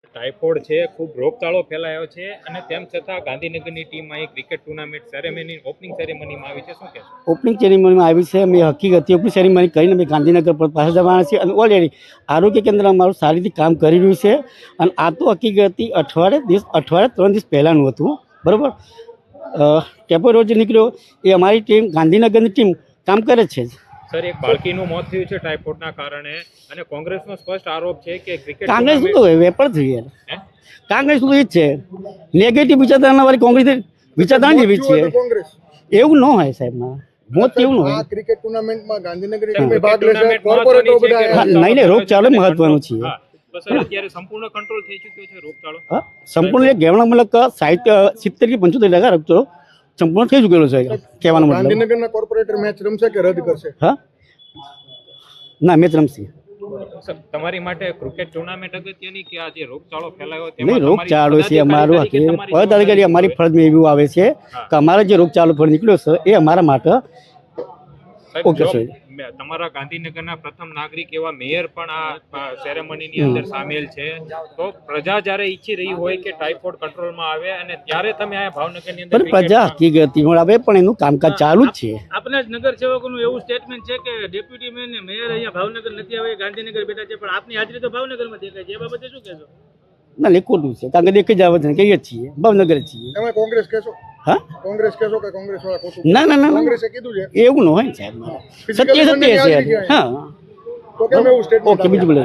Typhoid છે, ખૂબ રોગચાળો ફેલાયો છે અને તેમ છતાં ગાંધીનગરની ટીમ અહીં ક્રિકેટ ટુર્નામેન્ટ સેરેમની ઓપનિંગ સેરેમનીમાં આવી છે. શું કહેશો? ઓપનિંગ સેરેમનીમાં આવી છે. અમે હકીકત ઓપનિંગ સેરેમની કરીને અમે ગાંધીનગર પર પાછા જવાના છીએ અને ઓલરેડી આરોગ્ય કેન્દ્ર અમારું સારી રીતે કામ કરી રહ્યું છે. અને આ તો હકીકતથી અઠવાડિયે 3 દિવસ પહેલાંનું હતું. બરાબર, ટેપો રોજ નીકળ્યો એ અમારી ટીમ ગાંધીનગરની ટીમ કામ કરે છે. સર, એક બાળકીનું મોત થયું છે ટાઇફોઇડના કારણે અને કોંગ્રેસનો સ્પષ્ટ આરોપ છે કે ક્રિકેટ કાંગ્રેસ શું તો વેપાર થઈ યાર, કાંગ્રેસ તો એ જ છે નેગેટિવ વિચારધારણા વાળી કોંગ્રેસ વિચારધારા જેવી છે. એવું ન હોય સાહેબ, મોત એવું ન હોય. ક્રિકેટ ટુર્નામેન્ટમાં ગાંધીનગર ટીમે ભાગ લેશે, કોર્પોરેટરો બધા નહીં રોગચાળો મહત્વનું છે. તો સર, અત્યારે સંપૂર્ણ કંટ્રોલ થઈ ચૂક્યો છે રોગચાળો. સંપૂર્ણ કહેવાનો મતલબ 70 થી 75% રોગચાળો સંપૂર્ણ થઈ ચૂકેલો છે કહેવાનો મતલબ. ગાંધીનગરના કોર્પોરેટર મેચ રમશે કે રદ કરશે? હા, ના મેચ રમશે. સર, તમારી માટે ક્રિકેટ ટુર્નામેન્ટ અગત્યની કે આ જે રોગચાળો ફેલાયો નહીં, રોગચાળો છે અમારું પદાધિકારી અમારી ફરજમાં એવું આવે છે કે અમારો જે રોગચાળો ફળ નીકળ્યો છે એ અમારા માટે ઓકે છે. તમારા ગાંધીનગરના પ્રથમ નાગરિક એવા મેયર પણ આ સેરેમનીની અંદર સામેલ છે. તો પ્રજા જ્યારે ઈચ્છી રહી હોય કે ટાઇફોઇડ કંટ્રોલમાં આવે અને ત્યારે તમે આ ભાવનગરની અંદર પણ પ્રજા હકીકત આવે પણ એનું કામકાજ ચાલુ જ છે. આપના જ નગર સેવકોનું એવું સ્ટેટમેન્ટ છે કે ડેપ્યુટી મેયર ને મેયર અહીંયા ભાવનગર નથી આવે, ગાંધીનગર બેઠા છે, પણ આપની હાજરી તો ભાવનગરમાં દેખાય છે. એ બાબતે શું કહેશો? ના લે, ખોટું છે કારણ કે દેખી જ આવે છે કહીએ છીએ ભાવનગર છીએ. તમે કોંગ્રેસ કહેશો? હા, કોંગ્રેસ કહેશો કે કોંગ્રેસ વાળા ખોટું? ના ના ના, કોંગ્રેસે કીધું છે એવું ન હોય સાહેબ, સત્ય સત્ય છે. હા, તો કેમ એવું સ્ટેટમેન્ટ? ઓકે, બીજું બોલો.